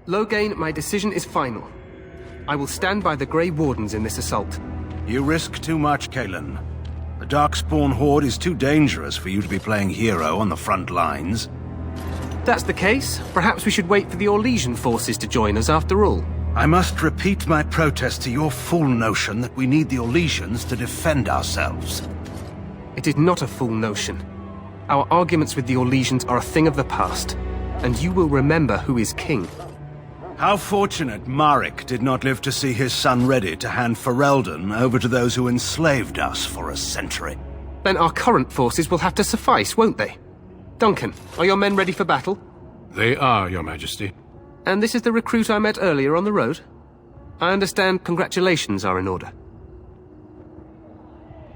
Loghain, my decision is final. I will stand by the Grey Wardens in this assault. You risk too much, Kalen. The darkspawn horde is too dangerous for you to be playing hero on the front lines. That's the case. Perhaps we should wait for the Orlesian forces to join us after all. I must repeat my protest to your fool notion that we need the Orlesians to defend ourselves. It is not a fool notion. Our arguments with the Orlesians are a thing of the past, and you will remember who is king. How fortunate Marek did not live to see his son ready to hand Ferelden over to those who enslaved us for a century. Then our current forces will have to suffice, won't they? Duncan, are your men ready for battle? They are, Your Majesty. And this is the recruit I met earlier on the road? I understand congratulations are in order.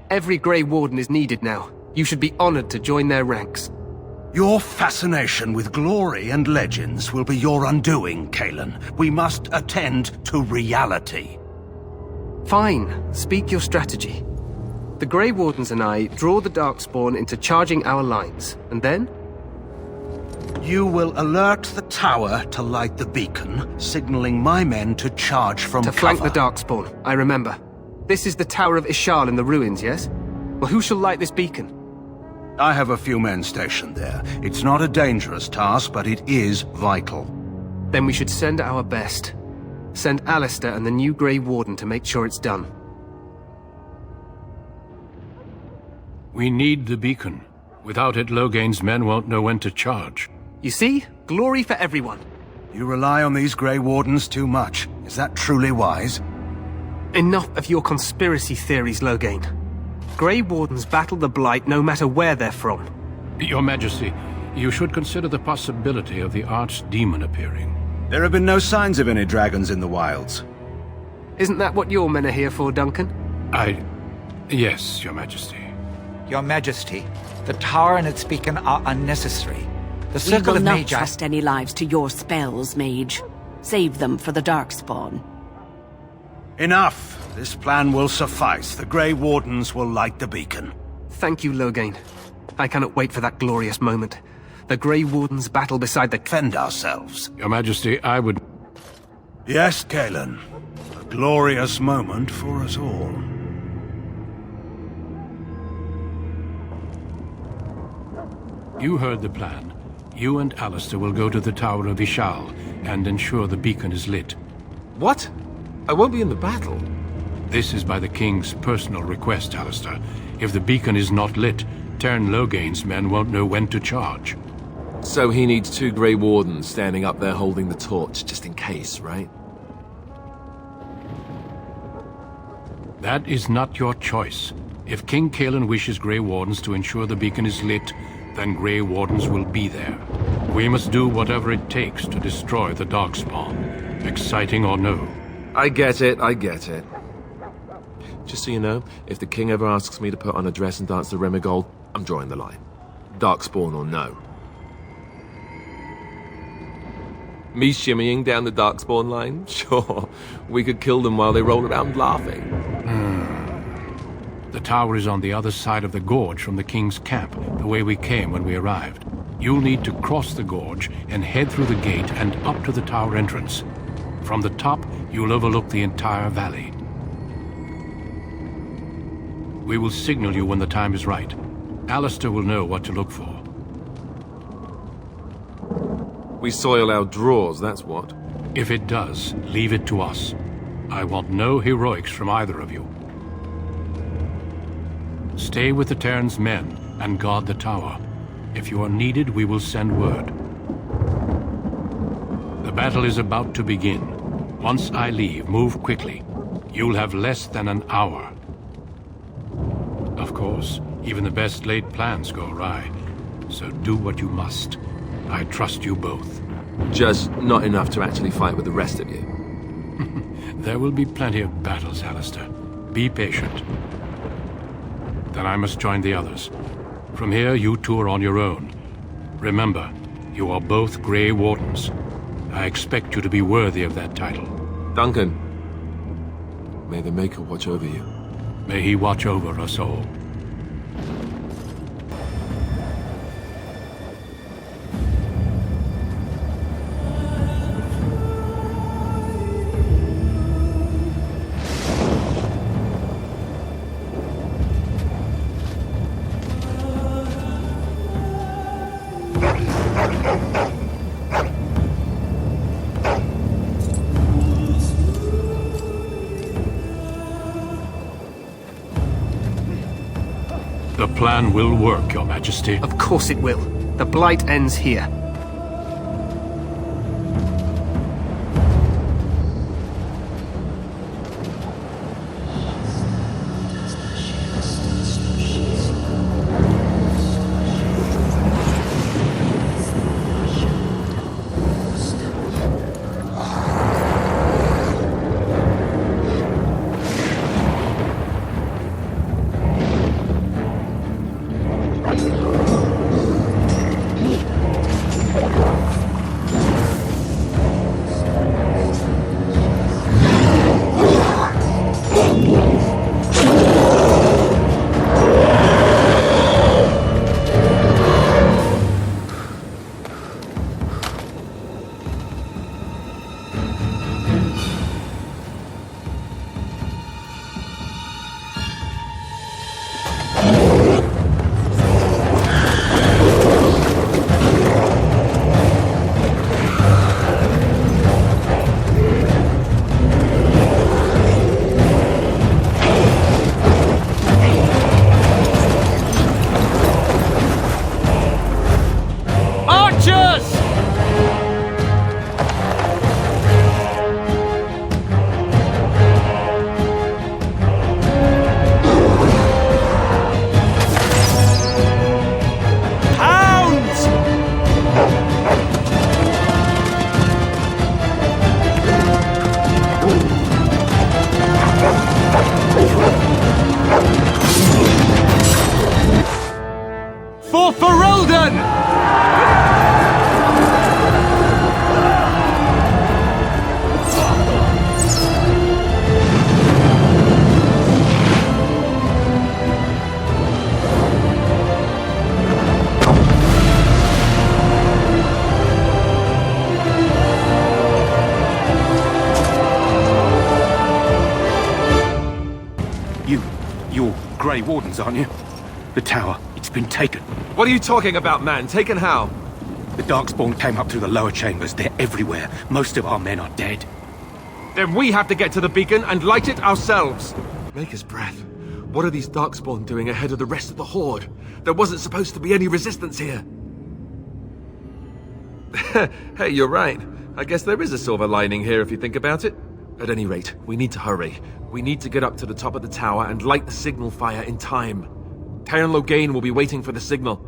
Every Grey Warden is needed now. You should be honored to join their ranks. Your fascination with glory and legends will be your undoing, Kalen. We must attend to reality. Fine. Speak your strategy. The Grey Wardens and I draw the Darkspawn into charging our lines, and then? You will alert the tower to light the beacon, signaling my men to charge from cover. To flank the Darkspawn, I remember. This is the Tower of Ishal in the ruins, yes? Well, who shall light this beacon? I have a few men stationed there. It's not a dangerous task, but it is vital. Then we should send our best. Send Alistair and the new Grey Warden to make sure it's done. We need the beacon. Without it, Loghain's men won't know when to charge. You see? Glory for everyone. You rely on these Grey Wardens too much. Is that truly wise? Enough of your conspiracy theories, Loghain. Grey Wardens battle the Blight no matter where they're from. Your Majesty, you should consider the possibility of the archdemon appearing. There have been no signs of any dragons in the wilds. Isn't that what your men are here for, Duncan? Yes, Your Majesty. Your Majesty, the tower and its beacon are unnecessary. The circle We of will not Magi... trust any lives to your spells, mage. Save them for the Darkspawn. Enough! This plan will suffice. The Grey Wardens will light the beacon. Thank you, Loghain. I cannot wait for that glorious moment. The Grey Wardens battle beside the... Defend ourselves. Your Majesty, I would... Yes, Kalen. A glorious moment for us all. You heard the plan. You and Alistair will go to the Tower of Ishal and ensure the beacon is lit. What? I won't be in the battle. This is by the King's personal request, Alistair. If the beacon is not lit, Tern Loghain's men won't know when to charge. So he needs 2 Grey Wardens standing up there holding the torch, just in case, right? That is not your choice. If King Kalen wishes Grey Wardens to ensure the beacon is lit, then Grey Wardens will be there. We must do whatever it takes to destroy the Darkspawn, exciting or no. I get it, I get it. Just so you know, if the king ever asks me to put on a dress and dance the Remigold, I'm drawing the line. Darkspawn or no. Me shimmying down the Darkspawn line? Sure, we could kill them while they roll around laughing. The tower is on the other side of the gorge from the King's camp, the way we came when we arrived. You'll need to cross the gorge and head through the gate and up to the tower entrance. From the top, you'll overlook the entire valley. We will signal you when the time is right. Alistair will know what to look for. We soil our drawers, that's what. If it does, leave it to us. I want no heroics from either of you. Stay with the Terran's men and guard the tower. If you are needed, we will send word. The battle is about to begin. Once I leave, move quickly. You'll have less than an hour. Of course, even the best laid plans go awry. So do what you must. I trust you both. Just not enough to actually fight with the rest of you. There will be plenty of battles, Alistair. Be patient. Then I must join the others. From here, you two are on your own. Remember, you are both Grey Wardens. I expect you to be worthy of that title. Duncan, may the Maker watch over you. May he watch over us all. plan will work, Your Majesty. Of course it will. The Blight ends here. For Ferelden! You're Grey Wardens, aren't you? The tower, it's been taken. What are you talking about, man? Taken how? The darkspawn came up through the lower chambers. They're everywhere. Most of our men are dead. Then we have to get to the beacon and light it ourselves. Maker's breath. What are these darkspawn doing ahead of the rest of the horde? There wasn't supposed to be any resistance here. Hey, you're right. I guess there is a silver lining here if you think about it. At any rate, we need to hurry. We need to get up to the top of the tower and light the signal fire in time. Taron Loghain will be waiting for the signal.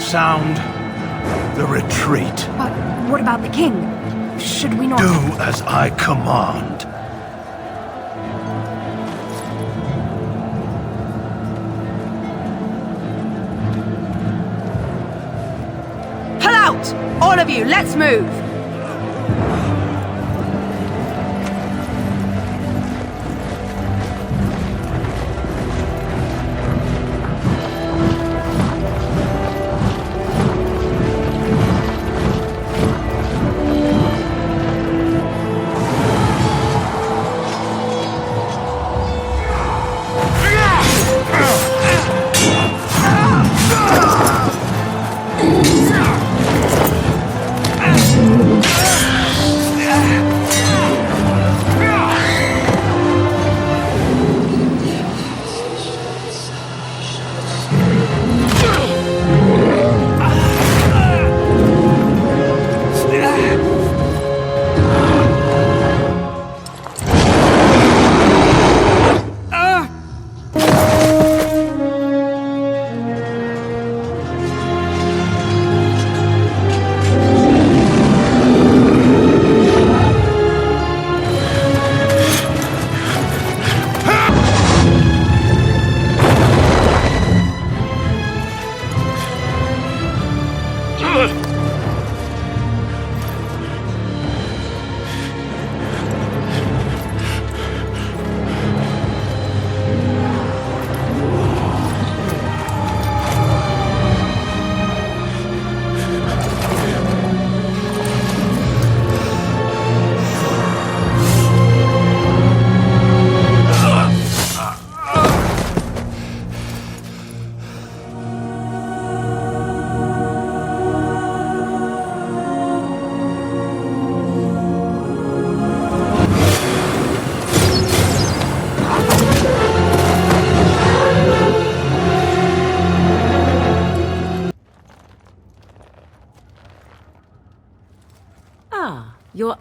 Sound the retreat. But what about the king? Should we not... Do as I command. Pull out! All of you, let's move!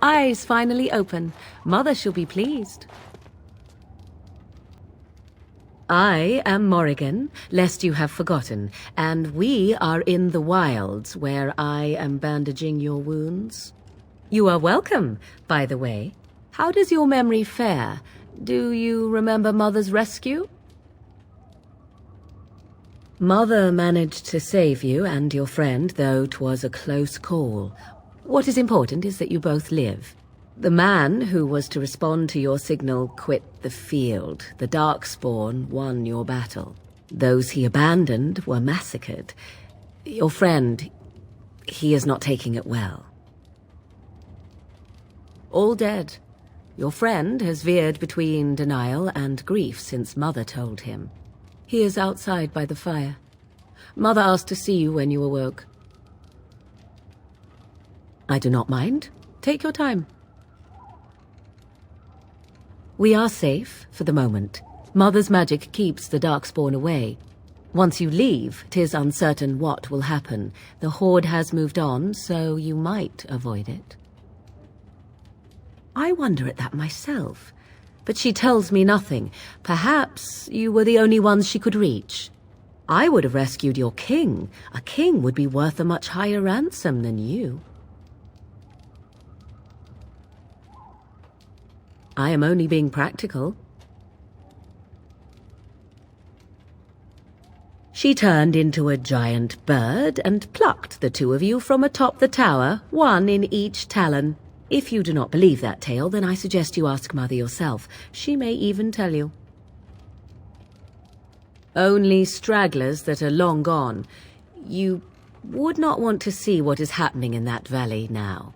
eyes finally open. Mother shall be pleased. I am Morrigan, lest you have forgotten, and we are in the wilds where I am bandaging your wounds. You are welcome, by the way. How does your memory fare? Do you remember Mother's rescue? Mother managed to save you and your friend, though 'twas a close call. What is important is that you both live. The man who was to respond to your signal quit the field. The darkspawn won your battle. Those he abandoned were massacred. Your friend, he is not taking it well. All dead. Your friend has veered between denial and grief since Mother told him. He is outside by the fire. Mother asked to see you when you awoke. I do not mind. Take your time. We are safe for the moment. Mother's magic keeps the darkspawn away. Once you leave, 'tis uncertain what will happen. The horde has moved on, so you might avoid it. I wonder at that myself, but she tells me nothing. Perhaps you were the only ones she could reach. I would have rescued your king. A king would be worth a much higher ransom than you. I am only being practical. She turned into a giant bird and plucked the two of you from atop the tower, one in each talon. If you do not believe that tale, then I suggest you ask Mother yourself. She may even tell you. Only stragglers that are long gone. You would not want to see what is happening in that valley now.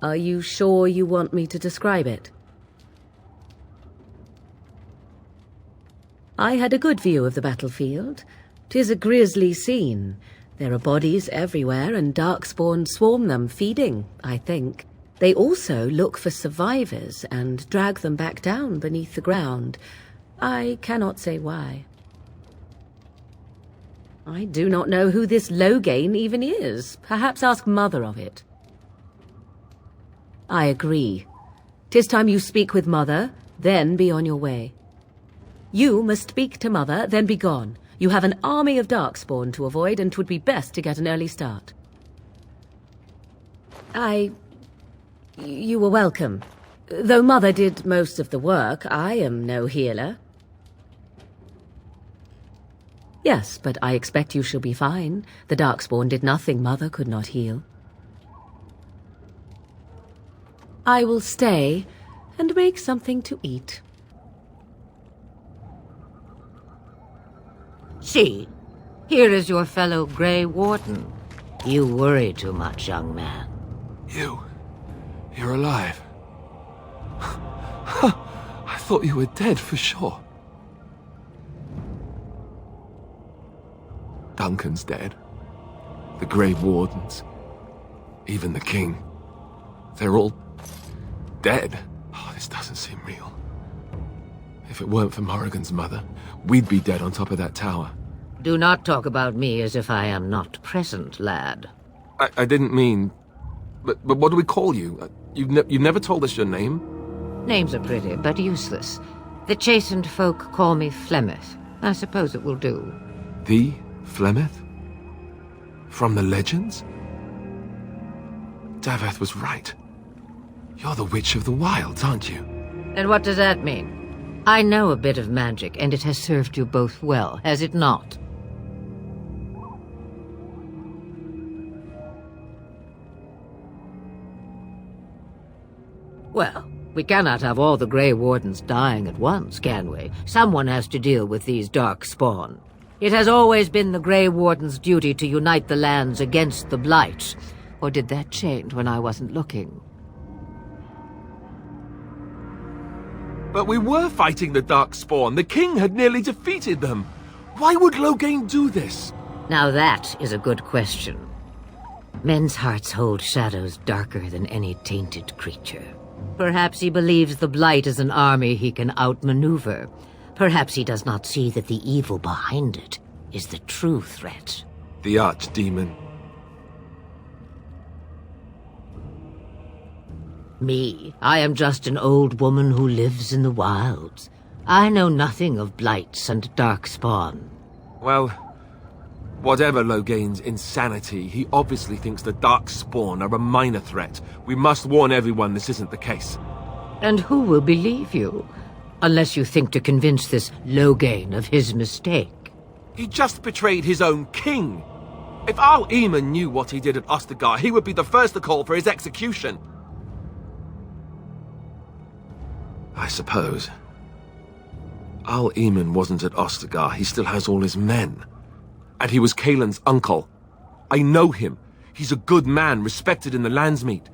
Are you sure you want me to describe it? I had a good view of the battlefield. 'Tis a grisly scene. There are bodies everywhere, and darkspawn swarm them, feeding, I think. They also look for survivors and drag them back down beneath the ground. I cannot say why. I do not know who this Loghain even is. Perhaps ask Mother of it. I agree. 'Tis time you speak with Mother, then be on your way. You must speak to Mother, then be gone. You have an army of darkspawn to avoid, and 'twould be best to get an early start. You were welcome. Though Mother did most of the work, I am no healer. Yes, but I expect you shall be fine. The darkspawn did nothing Mother could not heal. I will stay and make something to eat. See, here is your fellow Grey Warden. You worry too much, young man. You're alive. I thought you were dead for sure. Duncan's dead. The Grey Wardens. Even the King. They're all dead. Oh, this doesn't seem real. If it weren't for Morrigan's mother, we'd be dead on top of that tower. Do not talk about me as if I am not present, lad. I didn't mean... But what do we call you? You've never told us your name? Names are pretty, but useless. The chastened folk call me Flemeth. I suppose it will do. The Flemeth? From the legends? Daveth was right. You're the Witch of the Wilds, aren't you? And what does that mean? I know a bit of magic, and it has served you both well, has it not? Well, we cannot have all the Grey Wardens dying at once, can we? Someone has to deal with these darkspawn. It has always been the Grey Warden's duty to unite the lands against the Blight. Or did that change when I wasn't looking? But we were fighting the Darkspawn. The King had nearly defeated them. Why would Loghain do this? Now that is a good question. Men's hearts hold shadows darker than any tainted creature. Perhaps he believes the Blight is an army he can outmaneuver. Perhaps he does not see that the evil behind it is the true threat. The Archdemon. Me, I am just an old woman who lives in the wilds. I know nothing of blights and darkspawn. Well, whatever Logain's insanity, he obviously thinks the darkspawn are a minor threat. We must warn everyone this isn't the case. And who will believe you? Unless you think to convince this Logain of his mistake. He just betrayed his own king. If Al-Eamon knew what he did at Ostagar, he would be the first to call for his execution. I suppose. Al-Eamon wasn't at Ostagar. He still has all his men. And he was Kaelin's uncle. I know him. He's a good man, respected in the Landsmeet.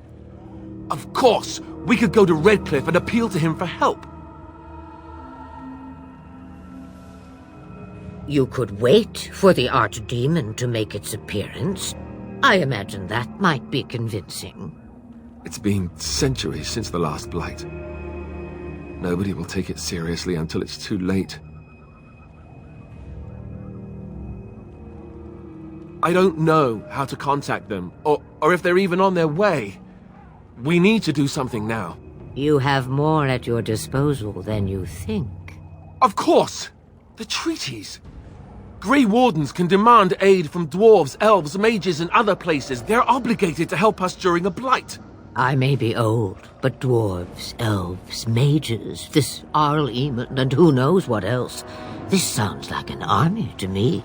Of course, we could go to Redcliffe and appeal to him for help. You could wait for the archdemon to make its appearance. I imagine that might be convincing. It's been centuries since the last blight. Nobody will take it seriously until it's too late. I don't know how to contact them, or if they're even on their way. We need to do something now. You have more at your disposal than you think. Of course! The treaties! Grey Wardens can demand aid from dwarves, elves, mages, and other places. They're obligated to help us during a blight. I may be old, but dwarves, elves, mages, this Al-Eamon, and who knows what else. This sounds like an army to me.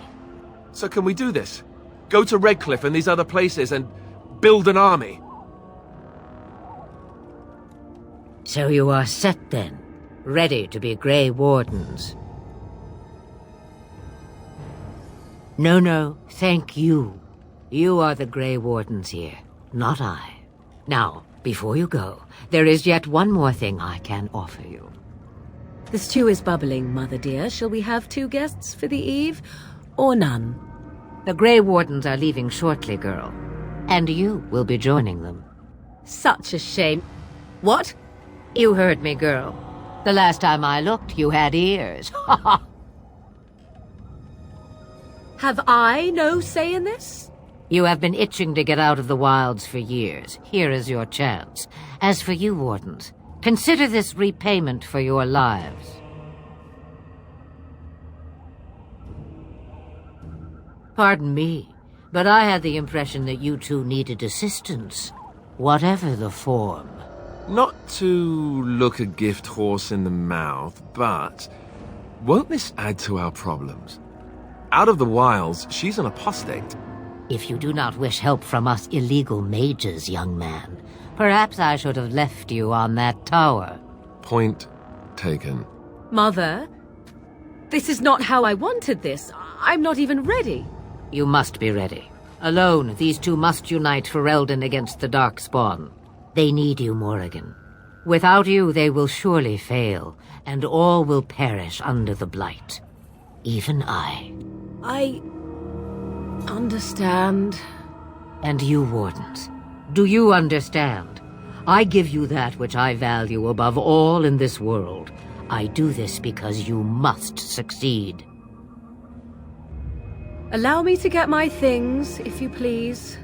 So can we do this? Go to Redcliffe and these other places and build an army? So you are set then, ready to be Grey Wardens. No, thank you. You are the Grey Wardens here, not I. Now, before you go, there is yet one more thing I can offer you. The stew is bubbling, Mother dear. Shall we have 2 guests for the eve, or none? The Grey Wardens are leaving shortly, girl. And you will be joining them. Such a shame. What? You heard me, girl. The last time I looked, you had ears. Ha ha! Have I no say in this? You have been itching to get out of the wilds for years. Here is your chance. As for you, Wardens, consider this repayment for your lives. Pardon me, but I had the impression that you two needed assistance, whatever the form. Not to look a gift horse in the mouth, but won't this add to our problems? Out of the wilds, she's an apostate. If you do not wish help from us illegal mages, young man, perhaps I should have left you on that tower. Point taken. Mother, this is not how I wanted this. I'm not even ready. You must be ready. Alone, these two must unite Ferelden against the Darkspawn. They need you, Morrigan. Without you, they will surely fail, and all will perish under the Blight. Even I. I understand. And you, Wardens, do you understand? I give you that which I value above all in this world. I do this because you must succeed. Allow me to get my things, if you please.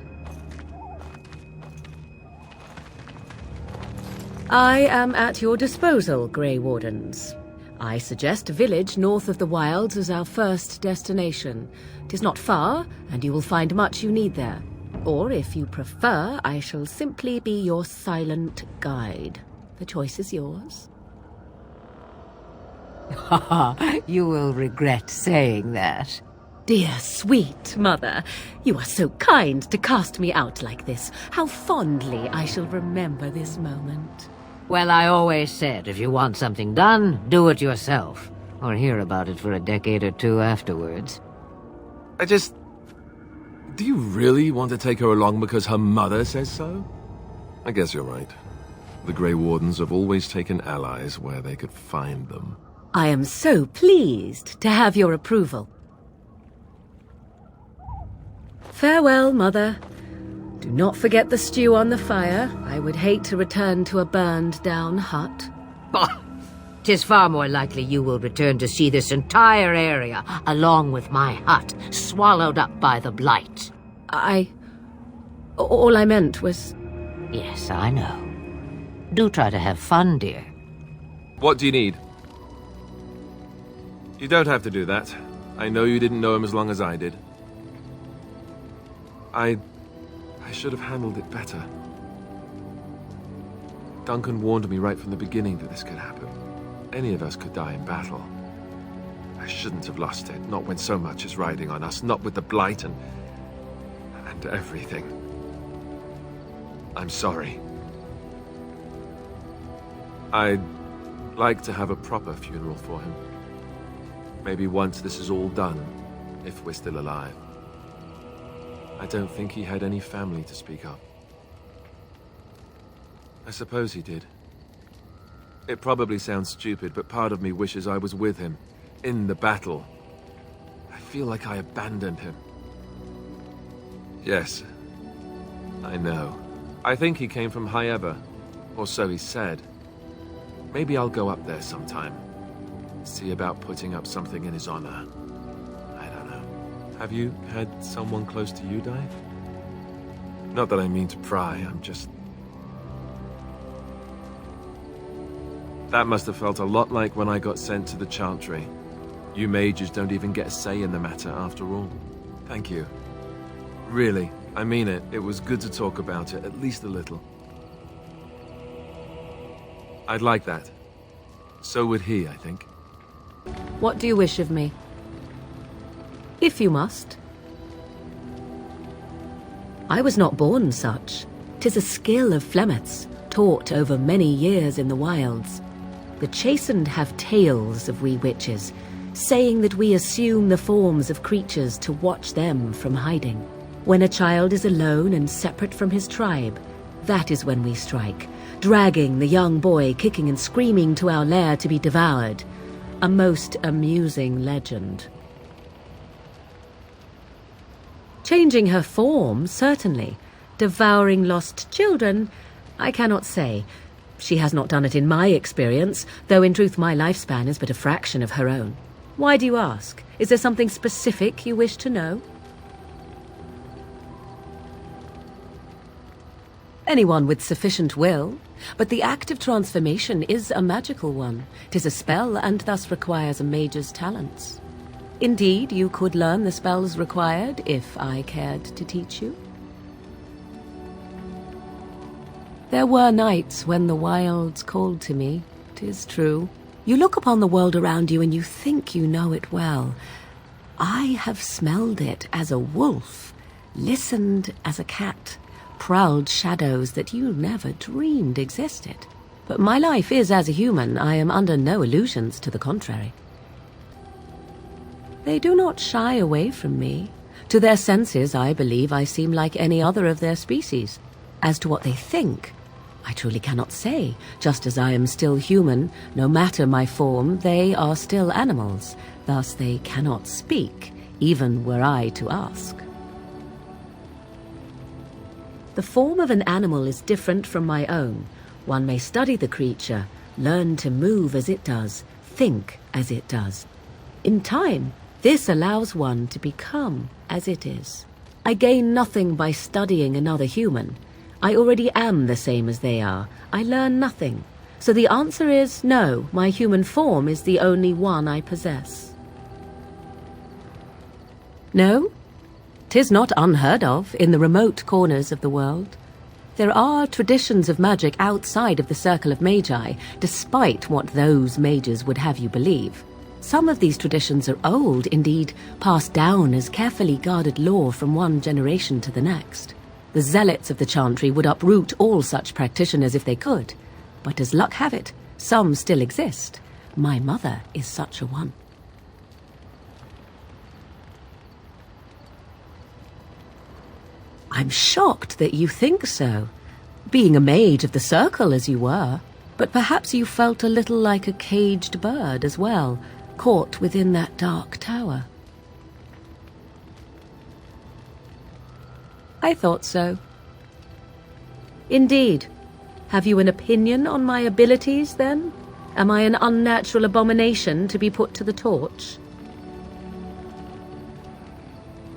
I am at your disposal, Grey Wardens. I suggest a village north of the wilds as our first destination. 'Tis not far, and you will find much you need there. Or, if you prefer, I shall simply be your silent guide. The choice is yours. You will regret saying that. Dear, sweet mother, you are so kind to cast me out like this. How fondly I shall remember this moment. Well, I always said, if you want something done, do it yourself. Or hear about it for a decade or two afterwards. Do you really want to take her along because her mother says so? I guess you're right. The Grey Wardens have always taken allies where they could find them. I am so pleased to have your approval. Farewell, Mother. Do not forget the stew on the fire. I would hate to return to a burned-down hut. Bah! 'Tis far more likely you will return to see this entire area, along with my hut, swallowed up by the Blight. All I meant was... Yes, I know. Do try to have fun, dear. What do you need? You don't have to do that. I know you didn't know him as long as I did. I should have handled it better. Duncan warned me right from the beginning that this could happen. Any of us could die in battle. I shouldn't have lost it, not when so much is riding on us, not with the Blight and everything. I'm sorry. I'd like to have a proper funeral for him. Maybe once this is all done, if we're still alive. I don't think he had any family to speak of. I suppose he did. It probably sounds stupid, but part of me wishes I was with him, in the battle. I feel like I abandoned him. Yes, I know. I think he came from High Ever, or so he said. Maybe I'll go up there sometime. See about putting up something in his honor. I don't know. Have you had someone close to you die? Not that I mean to pry, I'm just... That must have felt a lot like when I got sent to the Chantry. You mages don't even get a say in the matter after all. Thank you. Really, I mean it. It was good to talk about it, at least a little. I'd like that. So would he, I think. What do you wish of me? If you must. I was not born such. 'Tis a skill of Flemeth's, taught over many years in the wilds. The chastened have tales of we witches, saying that we assume the forms of creatures to watch them from hiding. When a child is alone and separate from his tribe, that is when we strike, dragging the young boy kicking and screaming to our lair to be devoured. A most amusing legend. Changing her form, certainly. Devouring lost children, I cannot say. She has not done it in my experience, though in truth my lifespan is but a fraction of her own. Why do you ask? Is there something specific you wish to know? Anyone with sufficient will, but the act of transformation is a magical one. 'Tis a spell and thus requires a mage's talents. Indeed, you could learn the spells required if I cared to teach you. There were nights when the wilds called to me, 'tis true. You look upon the world around you and you think you know it well. I have smelled it as a wolf, listened as a cat, prowled shadows that you never dreamed existed. But my life is as a human. I am under no illusions to the contrary. They do not shy away from me. To their senses, I believe I seem like any other of their species. As to what they think, I truly cannot say. Just as I am still human, no matter my form, they are still animals. Thus they cannot speak, even were I to ask. The form of an animal is different from my own. One may study the creature, learn to move as it does, think as it does. In time, this allows one to become as it is. I gain nothing by studying another human. I already am the same as they are. I learn nothing. So the answer is no, my human form is the only one I possess. No? 'Tis not unheard of in the remote corners of the world. There are traditions of magic outside of the circle of magi, despite what those mages would have you believe. Some of these traditions are old, indeed, passed down as carefully guarded lore from one generation to the next. The zealots of the Chantry would uproot all such practitioners if they could. But as luck have it, some still exist. My mother is such a one. I'm shocked that you think so, being a mage of the circle as you were. But perhaps you felt a little like a caged bird as well, caught within that dark tower. I thought so. Indeed. Have you an opinion on my abilities, then? Am I an unnatural abomination to be put to the torch?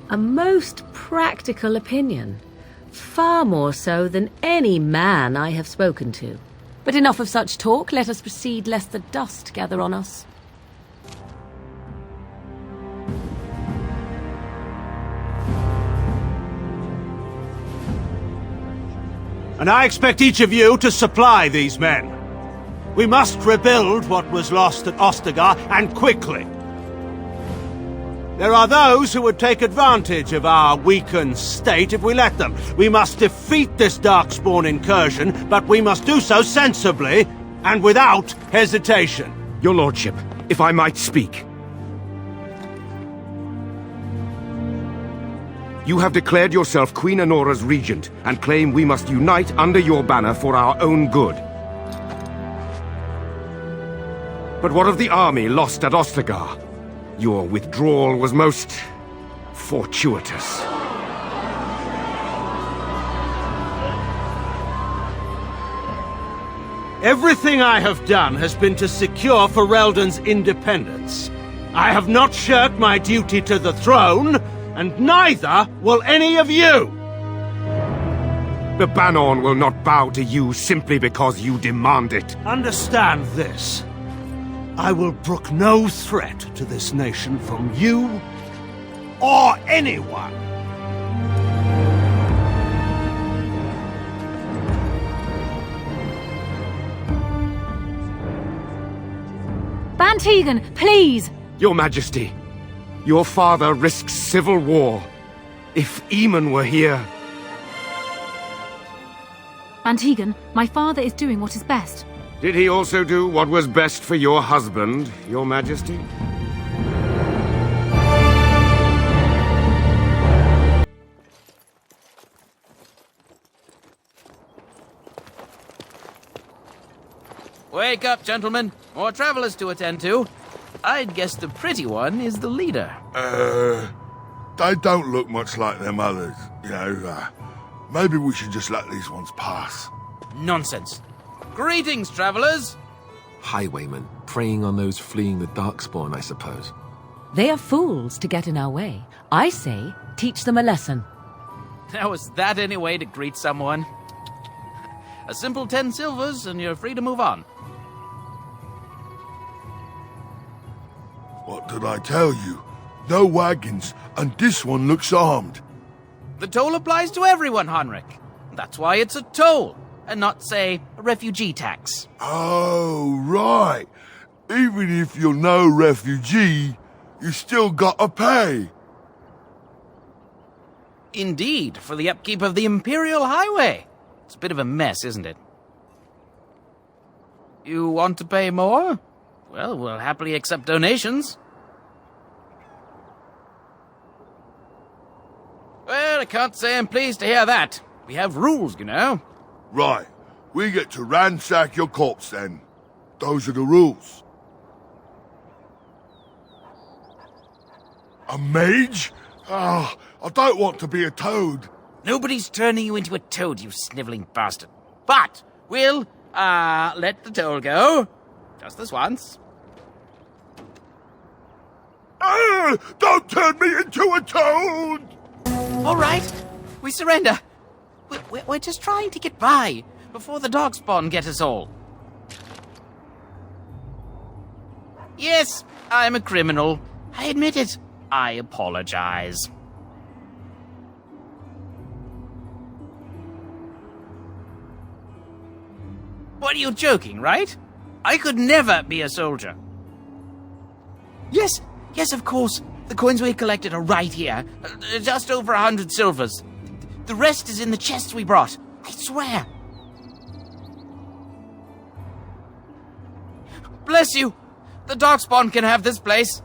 A most practical opinion. Far more so than any man I have spoken to. But enough of such talk. Let us proceed, lest the dust gather on us. And I expect each of you to supply these men. We must rebuild what was lost at Ostagar, and quickly. There are those who would take advantage of our weakened state if we let them. We must defeat this darkspawn incursion, but we must do so sensibly and without hesitation. Your lordship, if I might speak. You have declared yourself Queen Honora's regent, and claim we must unite under your banner for our own good. But what of the army lost at Ostagar? Your withdrawal was most fortuitous. Everything I have done has been to secure Ferelden's independence. I have not shirked my duty to the throne, and neither will any of you! The Banorn will not bow to you simply because you demand it. Understand this. I will brook no threat to this nation from you or anyone. Ban Tegan, please! Your Majesty, your father risks civil war. If Eamon were here... Ban Tegan, my father is doing what is best. Did he also do what was best for your husband, Your Majesty? Wake up, gentlemen. More travelers to attend to. I'd guess the pretty one is the leader. They don't look much like them others, you know. Maybe we should just let these ones pass. Nonsense. Greetings, travelers. Highwaymen, preying on those fleeing the darkspawn, I suppose. They are fools to get in our way. I say, teach them a lesson. Now, is that any way to greet someone? A simple 10 silvers, and you're free to move on. What did I tell you? No wagons, and this one looks armed. The toll applies to everyone, Henrik. That's why it's a toll, and not, say, a refugee tax. Oh, right. Even if you're no refugee, you still gotta pay. Indeed, for the upkeep of the Imperial Highway. It's a bit of a mess, isn't it? You want to pay more? Well, we'll happily accept donations. Well, I can't say I'm pleased to hear that. We have rules, you know. Right. We get to ransack your corpse, then. Those are the rules. A mage? Ah, I don't want to be a toad. Nobody's turning you into a toad, you sniveling bastard. But we'll, let the toll go. Just this once. Don't turn me into a toad! All right, we surrender. We're just trying to get by before the darkspawn get us all. Yes, I'm a criminal. I admit it. I apologize. What are you joking, right? I could never be a soldier. Yes, of course. The coins we collected are right here. Just over 100 silvers. The rest is in the chests we brought. I swear. Bless you. The darkspawn can have this place.